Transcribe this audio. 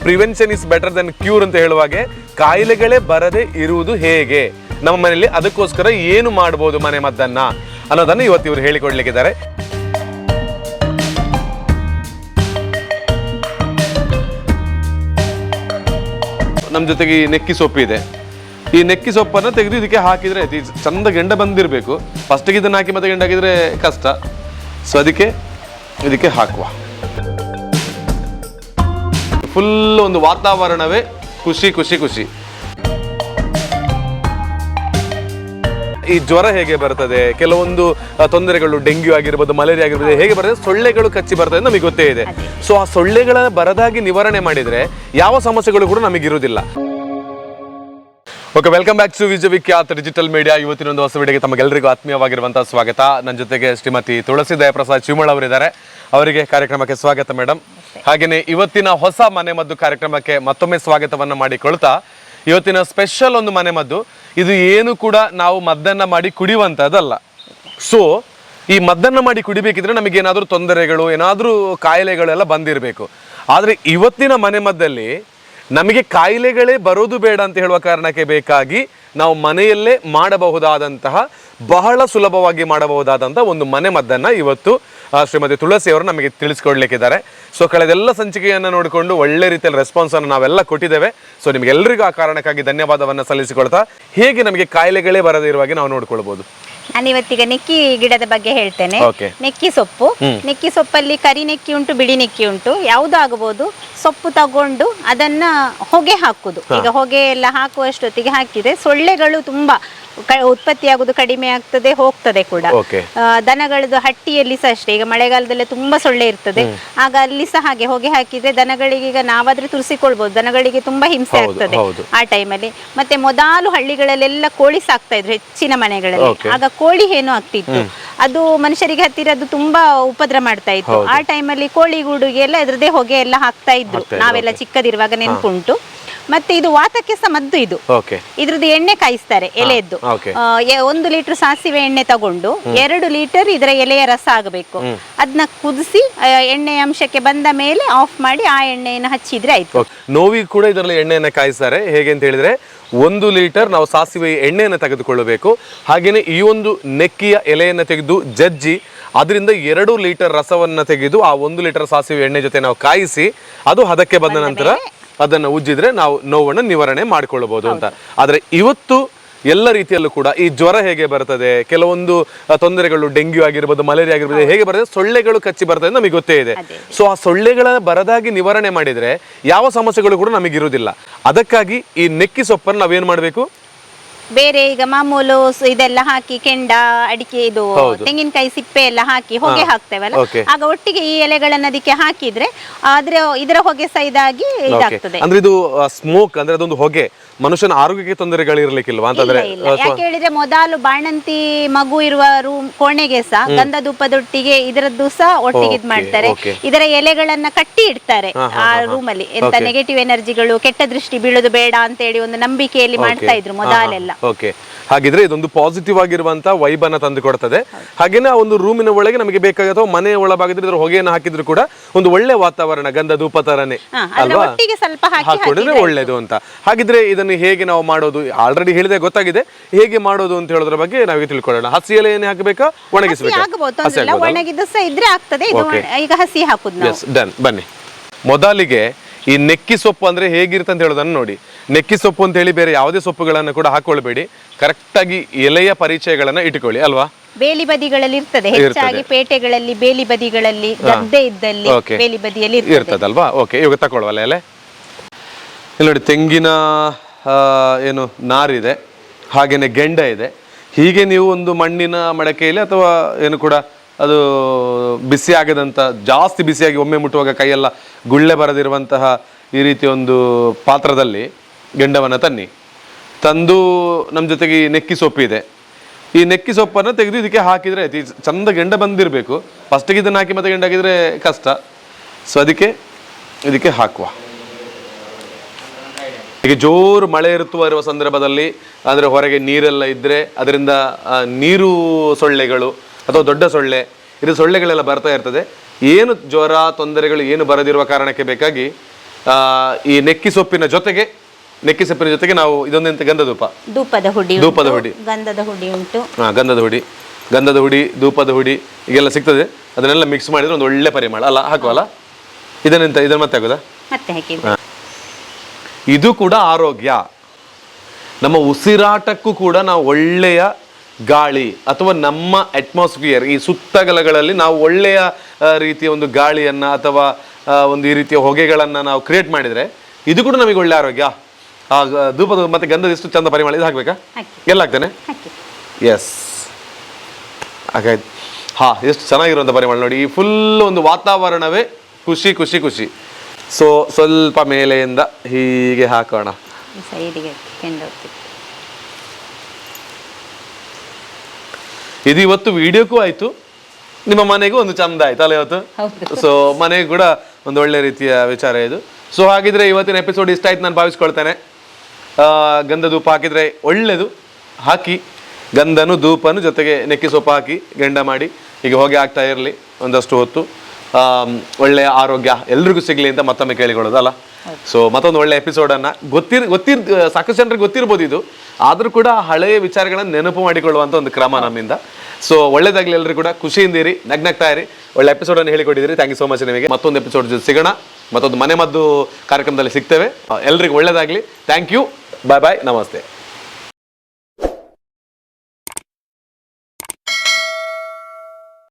Prevention is better then cure ಅಂತ ಹೇಳುವಾಗೆ ಕಾಯಿಲೆಗಳೇ ಬರದೇ ಇರುವುದು ಹೇಗೆ, ನಮ್ಮ ಮನೆಯಲ್ಲಿ ಅದಕ್ಕೋಸ್ಕರ ಏನು ಮಾಡಬಹುದು ಮನೆ ಮದ್ದನ್ನ ಅನ್ನೋದನ್ನು ಇವತ್ತು ಇವರು ಹೇಳಿಕೊಡ್ಲಿಕ್ಕಿದ್ದಾರೆ. ನಮ್ಮ ಜೊತೆಗೆ ಈ ನೆಕ್ಕಿ ಸೊಪ್ಪು ಇದೆ. ಈ ನೆಕ್ಕಿ ಸೊಪ್ಪನ್ನು ತೆಗೆದು ಇದಕ್ಕೆ ಹಾಕಿದ್ರೆ ಆಯ್ತು. ಚಂದ ಗೆಂಡ ಬಂದಿರಬೇಕು. ಫಸ್ಟಿಗೆ ಇದನ್ನು ಹಾಕಿ ಮತ್ತೆ ಗೆಂಡ ಹಾಕಿದ್ರೆ ಕಷ್ಟ. ಸೊ ಅದಕ್ಕೆ ಇದಕ್ಕೆ ಹಾಕುವ. ಫುಲ್ ಒಂದು ವಾತಾವರಣವೇ ಖುಷಿ ಖುಷಿ ಖುಷಿ. ಈ ಜ್ವರ ಹೇಗೆ ಬರ್ತದೆ, ಕೆಲವೊಂದು ತೊಂದರೆಗಳು, ಡೆಂಗ್ಯೂ ಆಗಿರ್ಬೋದು, ಮಲೇರಿಯಾ ಆಗಿರ್ಬೋದು, ಹೇಗೆ ಬರ್ತದೆ, ಸೊಳ್ಳೆಗಳು ಕಚ್ಚಿ ಬರ್ತದೆ ನಮಗೆ ಗೊತ್ತೇ ಇದೆ. ಸೊ ಆ ಸೊಳ್ಳೆಗಳ ಬರದಾಗಿ ನಿವಾರಣೆ ಮಾಡಿದ್ರೆ ಯಾವ ಸಮಸ್ಯೆಗಳು ಕೂಡ ನಮಗಿರುವುದಿಲ್ಲ. Okay, welcome back to Vijayavikhyata digital media. ಇವತ್ತಿನ ಒಂದು ಹೊಸ ವಿಡಿಯೋಗೆ ತಮಗೆಲ್ಲರಿಗೂ ಆತ್ಮೀಯವಾಗಿರುವಂತಹ ಸ್ವಾಗತ. ನನ್ನ ಜೊತೆಗೆ ಶ್ರೀಮತಿ ತುಳಸಿ ದಯಪ್ರಸಾದ್ ಶಿವಮೊಳ್ಳ ಅವರಿದ್ದಾರೆ. ಅವರಿಗೆ ಕಾರ್ಯಕ್ರಮಕ್ಕೆ ಸ್ವಾಗತ ಮೇಡಮ್. ಹಾಗೆಯೇ ಇವತ್ತಿನ ಹೊಸ ಮನೆಮದ್ದು ಕಾರ್ಯಕ್ರಮಕ್ಕೆ ಮತ್ತೊಮ್ಮೆ ಸ್ವಾಗತವನ್ನ ಮಾಡಿಕೊಳ್ತಾ, ಇವತ್ತಿನ ಸ್ಪೆಷಲ್ ಒಂದು ಮನೆಮದ್ದು. ಇದು ಏನು ಕೂಡ ನಾವು ಮದ್ದನ್ನ ಮಾಡಿ ಕುಡಿಯುವಂಥದ್ದಲ್ಲ. ಸೊ ಈ ಮದ್ದನ್ನ ಮಾಡಿ ಕುಡಿಬೇಕಿದ್ರೆ ನಮಗೇನಾದರೂ ತೊಂದರೆಗಳು, ಏನಾದರೂ ಕಾಯಿಲೆಗಳೆಲ್ಲ ಬಂದಿರಬೇಕು. ಆದರೆ ಇವತ್ತಿನ ಮನೆಮದ್ದಲ್ಲಿ ನಮಗೆ ಕಾಯಿಲೆಗಳೇ ಬರೋದು ಬೇಡ ಅಂತ ಹೇಳುವ ಕಾರಣಕ್ಕೆ ಬೇಕಾಗಿ ನಾವು ಮನೆಯಲ್ಲೇ ಮಾಡಬಹುದಾದಂತಹ, ಬಹಳ ಸುಲಭವಾಗಿ ಮಾಡಬಹುದಾದಂತಹ ಒಂದು ಮನೆ ಮದ್ದನ್ನು ಇವತ್ತು ಶ್ರೀಮತಿ ತುಳಸಿ ಅವರು ನಮಗೆ ತಿಳಿಸ್ಕೊಡ್ಲಿಕ್ಕಿದ್ದಾರೆ. ಸೊ ಕಳೆದೆಲ್ಲ ಸಂಚಿಕೆಯನ್ನು ನೋಡಿಕೊಂಡು ಒಳ್ಳೆ ರೀತಿಯಲ್ಲಿ ರೆಸ್ಪಾನ್ಸನ್ನು ನಾವೆಲ್ಲ ಕೊಟ್ಟಿದ್ದೇವೆ. ಸೊ ನಿಮಗೆಲ್ಲರಿಗೂ ಆ ಕಾರಣಕ್ಕಾಗಿ ಧನ್ಯವಾದವನ್ನು ಸಲ್ಲಿಸಿಕೊಳ್ತಾ, ಹೇಗೆ ನಮಗೆ ಕಾಯಿಲೆಗಳೇ ಬರದೇ ಇರುವಾಗೆ ನಾವು ನೋಡ್ಕೊಳ್ಬಹುದು. ನಾನಿವತ್ತೀಗ ನೆಕ್ಕಿ ಗಿಡದ ಬಗ್ಗೆ ಹೇಳ್ತೇನೆ. ನೆಕ್ಕಿ ಸೊಪ್ಪು, ನೆಕ್ಕಿ ಸೊಪ್ಪಲ್ಲಿ ಕರಿ ನೆಕ್ಕಿ ಉಂಟು, ಬಿಳಿ ನೆಕ್ಕಿ ಉಂಟು, ಯಾವುದು ಆಗಬಹುದು. ಸೊಪ್ಪು ತಗೊಂಡು ಅದನ್ನ ಹೊಗೆ ಹಾಕುದು. ಈಗ ಹೊಗೆ ಎಲ್ಲ ಹಾಕುವಷ್ಟೊತ್ತಿಗೆ ಹಾಕಿದ್ರೆ ಸೊಳ್ಳೆಗಳು ತುಂಬಾ ಉತ್ಪತ್ತಿಯಾಗುವುದು ಕಡಿಮೆ ಆಗ್ತದೆ, ಹೋಗ್ತದೆ ಕೂಡ. ದನಗಳದ್ದು ಹಟ್ಟಿಯಲ್ಲಿ ಸಹ ಅಷ್ಟೇ. ಈಗ ಮಳೆಗಾಲದಲ್ಲಿ ತುಂಬಾ ಸೊಳ್ಳೆ ಇರ್ತದೆ, ಆಗ ಅಲ್ಲಿ ಸಹ ಹಾಗೆ ಹೊಗೆ ಹಾಕಿದ್ರೆ ದನಗಳಿಗೆ, ಈಗ ನಾವಾದ್ರೆ ತುರಿಸಿಕೊಳ್ಬಹುದು, ದನಗಳಿಗೆ ತುಂಬಾ ಹಿಂಸೆ ಆಗ್ತದೆ ಆ ಟೈಮಲ್ಲಿ. ಮತ್ತೆ ಮೊದಲು ಹಳ್ಳಿಗಳಲ್ಲೆಲ್ಲ ಕೋಳಿ ಸಾಕ್ತಾ ಇದ್ರು ಹೆಚ್ಚಿನ ಮನೆಗಳಲ್ಲಿ. ಆಗ ಕೋಳಿ ಏನು ಆಗ್ತಿತ್ತು, ಅದು ಮನುಷ್ಯರಿಗೆ ಹತ್ತಿರ ಅದು ತುಂಬಾ ಉಪದ್ರ ಮಾಡ್ತಾ ಇತ್ತು. ಆ ಟೈಮಲ್ಲಿ ಕೋಳಿ ಗೂಡುಗೆ ಎಲ್ಲ ಇದ್ರದೇ ಹೊಗೆ ಎಲ್ಲ ಹಾಕ್ತಾ ಇದ್ರು, ನಾವೆಲ್ಲ ಚಿಕ್ಕದಿರುವಾಗ ನೆನ್ಪುಂಟು. ಮತ್ತೆ ಇದು ವಾತಕ್ಕೆ ಸಹ ಮದ್ದು. ಇದು ಇದ್ರದ್ದು ಎಣ್ಣೆ ಕಾಯಿಸ್ತಾರೆ, ಎಲೆಯದ್ದು. 1 ಲೀಟರ್ ಸಾಸಿವೆ ಎಣ್ಣೆ ತಗೊಂಡು 2 ಲೀಟರ್ ಇದರ ಎಲೆಯ ರಸ ಆಗಬೇಕು. ಅದನ್ನ ಕುದಿಸಿ ಎಣ್ಣೆಯ ಅಂಶಕ್ಕೆ ಬಂದ ಮೇಲೆ ಆಫ್ ಮಾಡಿ ಆ ಎಣ್ಣೆಯನ್ನು ಹಚ್ಚಿದ್ರೆ ಆಯ್ತು. ನೋವಿಗೆ ಕೂಡ ಇದರಲ್ಲಿ ಎಣ್ಣೆಯನ್ನು ಕಾಯಿಸ್ತಾರೆ. ಹೇಗೆ ಅಂತ ಹೇಳಿದ್ರೆ 1 ಲೀಟರ್ ನಾವು ಸಾಸಿವೆ ಎಣ್ಣೆಯನ್ನು ತೆಗೆದುಕೊಳ್ಳಬೇಕು. ಹಾಗೇನೆ ಈ ಒಂದು ನೆಕ್ಕಿಯ ಎಲೆಯನ್ನು ತೆಗೆದು ಜಜ್ಜಿ ಅದರಿಂದ 2 ಲೀಟರ್ ರಸವನ್ನ ತೆಗೆದು ಆ 1 ಲೀಟರ್ ಸಾಸಿವೆ ಎಣ್ಣೆ ಜೊತೆ ನಾವು ಕಾಯಿಸಿ ಅದು ಹದಕ್ಕೆ ಬಂದ ನಂತರ ಅದನ್ನು ಉಜ್ಜಿದ್ರೆ ನಾವು ನೋವನ್ನು ನಿವಾರಣೆ ಮಾಡಿಕೊಳ್ಳಬಹುದು ಅಂತ. ಆದರೆ ಇವತ್ತು ಎಲ್ಲ ರೀತಿಯಲ್ಲೂ ಕೂಡ ಈ ಜ್ವರ ಹೇಗೆ ಬರ್ತದೆ, ಕೆಲವೊಂದು ತೊಂದರೆಗಳು, ಡೆಂಗ್ಯೂ ಆಗಿರ್ಬೋದು, ಮಲೇರಿಯಾ ಆಗಿರ್ಬೋದು, ಹೇಗೆ ಬರ್ತದೆ, ಸೊಳ್ಳೆಗಳು ಕಚ್ಚಿ ಬರ್ತದೆ ನಮಗೆ ಗೊತ್ತೇ ಇದೆ. ಸೊ ಆ ಸೊಳ್ಳೆಗಳ ಬರದಾಗಿ ನಿವಾರಣೆ ಮಾಡಿದ್ರೆ ಯಾವ ಸಮಸ್ಯೆಗಳು ಕೂಡ ನಮಗಿರುವುದಿಲ್ಲ. ಅದಕ್ಕಾಗಿ ಈ ನೆಕ್ಕಿ ಸೊಪ್ಪನ್ನು ನಾವೇನ್ ಮಾಡಬೇಕು, ಬೇರೆ ಈಗ ಮಾಮೂಲು ಇದೆಲ್ಲ ಹಾಕಿ, ಕೆಂಡ, ಅಡಿಕೆ, ಇದು ತೆಂಗಿನಕಾಯಿ ಸಿಪ್ಪೆ ಎಲ್ಲ ಹಾಕಿ ಹೊಗೆ ಹಾಕ್ತೇವಲ್ಲ, ಆಗ ಒಟ್ಟಿಗೆ ಈ ಎಲೆಗಳನ್ನ ಅದಕ್ಕೆ ಹಾಕಿದ್ರೆ ಇದರ ಹೊಗೆ ಸಹ ಇದಾಗಿ ಇದಾಗ್ತದೆ. ಅಂದ್ರೆ ಇದು ಸ್ಮೋಕ್ ಅಂದ್ರೆ ಅದೊಂದು ಹೊಗೆ ಮನುಷ್ಯನ ಆರೋಗ್ಯಕ್ಕೆ ತೊಂದರೆಗಳಿರ್ಲಿಕ್ಕಿಲ್ವಾ ಅಂತಂದ್ರೆ, ಯಾಕೆ ಹೇಳಿದ್ರೆ ಮೊದಲು ಬಾಣಂತಿ ಮಗು ಇರುವ ರೂಮ್ ಕೋಣೆಗೆ ಸಹ ಗಂಧ ಧೂಪದೊಟ್ಟಿಗೆ ಇದರದ್ದು ಸಹ ಒಟ್ಟಿಗೆ ಇದ್ ಮಾಡ್ತಾರೆ. ಇದರ ಎಲೆಗಳನ್ನ ಕಟ್ಟಿ ಇಡ್ತಾರೆ ಆ ರೂಮ್ ಅಲ್ಲಿ. ಎಂತ ನೆಗೆಟಿವ್ ಎನರ್ಜಿಗಳು, ಕೆಟ್ಟ ದೃಷ್ಟಿ ಬೀಳೋದು ಬೇಡ ಅಂತ ಹೇಳಿ ಒಂದು ನಂಬಿಕೆಯಲ್ಲಿ ಮಾಡ್ತಾ ಇದ್ರು ಮೊದಲೆಲ್ಲ. ಹಾಗಿದ್ರೆ ಇದೊಂದು ಪಾಸಿಟಿವ್ ಆಗಿರುವಂತಹ ವೈಬ್ ಅನ್ನ ತಂದು ಕೊಡ್ತದೆ. ಹಾಗೇನೆ ಆ ಒಂದು ರೂಮಿನ ಒಳಗೆ ನಮಗೆ ಬೇಕಾಗತ್ತೋ ಮನೆಯ ಒಳಭಾಗದಲ್ಲಿ ಇದ್ರ ಹೊಗೆಯನ್ನು ಹಾಕಿದ್ರು ಕೂಡ ಒಂದು ಒಳ್ಳೆ ವಾತಾವರಣ, ಗಂಧ ಧೂಪ ತರನೇ ಅಲ್ವಾ, ಹಾಕೊಂಡಿದ್ರೆ ಒಳ್ಳೇದು ಅಂತ. ಹಾಗಿದ್ರೆ ಇದನ್ನು ಹೇಗೆ ನಾವು ಮಾಡೋದು, ಆಲ್ರೆಡಿ ಹೇಳಿದೆ, ಗೊತ್ತಾಗಿದೆ. ಹೇಗೆ ಮಾಡೋದು ಅಂತ ಹೇಳೋದ್ರ ಬಗ್ಗೆ ನಾವೀಗ ತಿಳ್ಕೊಳ್ಳೋಣ. ಹಸಿ ಎಲೆಯನ್ನು ಹಾಕಬೇಕಾ, ಒಣಗಿಸಬೇಕಾ? ಬನ್ನಿ, ಮೊದಲಿಗೆ ಈ ನೆಕ್ಕಿ ಸೊಪ್ಪು ಅಂದ್ರೆ ಹೇಗಿರುತ್ತೆ ಅಂತ ಹೇಳೋದನ್ನು ನೋಡಿ. ನೆಕ್ಕಿ ಸೊಪ್ಪು ಅಂತ ಹೇಳಿ ಬೇರೆ ಯಾವುದೇ ಸೊಪ್ಪುಗಳನ್ನು ಕೂಡ ಹಾಕೊಳ್ಬೇಡಿ. ಕರೆಕ್ಟ್ ಆಗಿ ಎಲೆಯ ಪರಿಚಯಗಳನ್ನ ಇಟ್ಟುಕೊಳ್ಳಿ ಅಲ್ವಾ. ಬೇಲಿ ಬದಿಗಳಲ್ಲಿ ಇರ್ತದೆ ಹೆಚ್ಚಾಗಿ, ಪೇಟೆಗಳಲ್ಲಿ, ಬೇಲಿ ಬದಿಗಳಲ್ಲಿ, ಗದ್ದೆ ಇದ್ದಲ್ಲಿ ಬೇಲಿ ಬದಿಯಲ್ಲಿ ಇರ್ತದಲ್ವಾ. ಓಕೆ, ಇವಾಗ ತಗೊಳ್ವಲ್ಲ ಎಲೆ. ಇಲ್ಲಿ ನೋಡಿ, ತೆಂಗಿನ ಏನು ನಾರಿದೆ, ಹಾಗೇನೆ ಗೆಂಡ ಇದೆ. ಹೀಗೆ ನೀವು ಒಂದು ಮಣ್ಣಿನ ಮಡಕೆಯಲ್ಲಿ ಅಥವಾ ಏನು ಕೂಡ ಅದು ಬಿಸಿ ಆಗದಂಥ, ಜಾಸ್ತಿ ಬಿಸಿಯಾಗಿ ಒಮ್ಮೆ ಮುಟ್ಟುವಾಗ ಕೈಯೆಲ್ಲ ಗುಳ್ಳೆ ಬರದಿರುವಂತಹ ಈ ರೀತಿ ಒಂದು ಪಾತ್ರದಲ್ಲಿ ಗೆಂಡವನ್ನು ತಂದು ನಮ್ಮ ಜೊತೆಗೆ ಈ ನೆಕ್ಕಿ ಸೊಪ್ಪು ಇದೆ. ಈ ನೆಕ್ಕಿ ಸೊಪ್ಪನ್ನು ತೆಗೆದು ಇದಕ್ಕೆ ಹಾಕಿದರೆ ಆಯ್ತು. ಚಂದ ಗೆಂಡ ಬಂದಿರಬೇಕು. ಫಸ್ಟಿಗೆ ಇದನ್ನು ಹಾಕಿ ಮತ್ತೆ ಗೆಂಡ ಹಾಕಿದರೆ ಕಷ್ಟ. ಸೊ ಇದಕ್ಕೆ ಹಾಕುವ. ಈಗ ಜೋರು ಮಳೆ ಇರುವ ಸಂದರ್ಭದಲ್ಲಿ, ಅಂದರೆ ಹೊರಗೆ ನೀರೆಲ್ಲ ಇದ್ದರೆ ಅದರಿಂದ ನೀರು ಸೊಳ್ಳೆಗಳು ಅಥವಾ ದೊಡ್ಡ ಸೊಳ್ಳೆ, ಇದು ಸೊಳ್ಳೆಗಳೆಲ್ಲ ಬರ್ತಾ ಇರ್ತದೆ. ಏನು ಜ್ವರ ತೊಂದರೆಗಳು ಏನು ಬರದಿರುವ ಕಾರಣಕ್ಕೆ ಬೇಕಾಗಿ ಈ ನೆಕ್ಕಿ ಸೊಪ್ಪಿನ ಜೊತೆಗೆ ನಾವು ಇದೊಂದಂತೆ ಗಂಧದ ಧೂಪ, ಧೂಪದ ಹುಡಿ ಧೂಪದ ಹುಡಿ, ಗಂಧದ ಹುಡಿ ಉಂಟು. ಗಂಧದ ಹುಡಿ, ಧೂಪದ ಹುಡಿ ಈಗೆಲ್ಲ ಸಿಗ್ತದೆ. ಅದನ್ನೆಲ್ಲ ಮಿಕ್ಸ್ ಮಾಡಿದ್ರೆ ಒಂದು ಒಳ್ಳೆ ಪರಿಮಳ ಅಲ್ಲ, ಹಾಕುವಲ್ಲ. ಇದನ್ನ ಮತ್ತೆ ಹಾಕೋದಾ? ಮತ್ತೆ ಹಾಕಿ. ಇದು ಕೂಡ ಆರೋಗ್ಯ. ನಮ್ಮ ಉಸಿರಾಟಕ್ಕೂ ಕೂಡ ನಾವು ಒಳ್ಳೆಯ ಗಾಳಿ ಅಥವಾ ನಮ್ಮ ಅಟ್ಮಾಸ್ಫಿಯರ್, ಈ ಸುತ್ತಗಲಗಳಲ್ಲಿ ನಾವು ಒಳ್ಳೆಯ ರೀತಿಯ ಒಂದು ಗಾಳಿಯನ್ನ ಅಥವಾ ಒಂದು ಈ ರೀತಿಯ ಹೊಗೆಗಳನ್ನ ನಾವು ಕ್ರಿಯೇಟ್ ಮಾಡಿದ್ರೆ ಇದು ಕೂಡ ನಮಗೆ ಒಳ್ಳೆ ಆರೋಗ್ಯ. ಆ ಧೂಪದ ಮತ್ತೆ ಗಂಧದ ಎಷ್ಟು ಚಂದ ಪರಿಮಳ. ಇದು ಹಾಕ್ಬೇಕಾ? ಎಲ್ಲ ಹಾಕ್ತೇನೆ. ಎಸ್, ಹಾಗಾಯ್ತು. ಎಷ್ಟು ಚೆನ್ನಾಗಿರುವಂಥ ಪರಿಮಳ ನೋಡಿ. ಈ ಫುಲ್ ಒಂದು ವಾತಾವರಣವೇ ಖುಷಿ ಖುಷಿ ಖುಷಿ. ಸೊ ಸ್ವಲ್ಪ ಮೇಲೆಯಿಂದ ಹೀಗೆ ಹಾಕೋಣ. ಇದು ಇವತ್ತು ವಿಡಿಯೋಕ್ಕೂ ಆಯ್ತು, ನಿಮ್ಮ ಮನೆಗೂ ಒಂದು ಚಂದ ಆಯ್ತು ಅಲ್ಲ ಇವತ್ತು. ಸೊ ಮನೆಗೂ ಕೂಡ ಒಂದು ಒಳ್ಳೆ ರೀತಿಯ ವಿಚಾರ ಇದು. ಸೊ ಹಾಗಿದ್ರೆ ಇವತ್ತಿನ ಎಪಿಸೋಡ್ ಇಷ್ಟ ಆಯ್ತು ನಾನು ಭಾವಿಸ್ಕೊಳ್ತೇನೆ. ಗಂಧ ಧೂಪ ಹಾಕಿದ್ರೆ ಒಳ್ಳೆಯದು. ಹಾಕಿ ಗಂಧನು ಧೂಪನು ಜೊತೆಗೆ ನೆಕ್ಕಿ ಸೊಪ್ಪು ಹಾಕಿ ಗಂಡ ಮಾಡಿ ಈಗ ಹೊಗೆ ಆಗ್ತಾ ಇರಲಿ ಒಂದಷ್ಟು ಹೊತ್ತು. ಒಳ್ಳೆಯ ಆರೋಗ್ಯ ಎಲ್ರಿಗೂ ಸಿಗಲಿ ಅಂತ ಮತ್ತೊಮ್ಮೆ ಕೇಳಿಕೊಳ್ಳೋದಲ್ಲ. ಸೊ ಮತ್ತೊಂದು ಒಳ್ಳೆ ಎಪಿಸೋಡನ್ನು ಸಾಕಷ್ಟು ಜನರಿಗೆ ಗೊತ್ತಿರ್ಬೋದು ಇದು, ಆದರೂ ಕೂಡ ಹಳೆಯ ವಿಚಾರಗಳನ್ನು ನೆನಪು ಮಾಡಿಕೊಳ್ಳುವಂಥ ಒಂದು ಕ್ರಮ ನಮ್ಮಿಂದ. ಸೊ ಒಳ್ಳೇದಾಗಲಿ, ಎಲ್ಲರೂ ಕೂಡ ಖುಷಿಯಿಂದಿರಿ, ನಗ್ನಗ್ತಾ ಇರಿ. ಒಳ್ಳೆ ಎಪಿಸೋಡನ್ನು ಹೇಳಿಕೊಟ್ಟಿದ್ದೀರಿ. ಥ್ಯಾಂಕ್ ಯು ಸೋ ಮಚ್ ನಿಮಗೆ. ಮತ್ತೊಂದು ಎಪಿಸೋಡ್ ಜೊತೆ ಸಿಗೋಣ, ಮತ್ತೊಂದು ಮನೆ ಮದ್ದು ಕಾರ್ಯಕ್ರಮದಲ್ಲಿ ಸಿಗ್ತೇವೆ. ಎಲ್ರಿಗೂ ಒಳ್ಳೇದಾಗಲಿ. Thank you. ಬಾಯ್ ಬಾಯ್, ನಮಸ್ತೆ.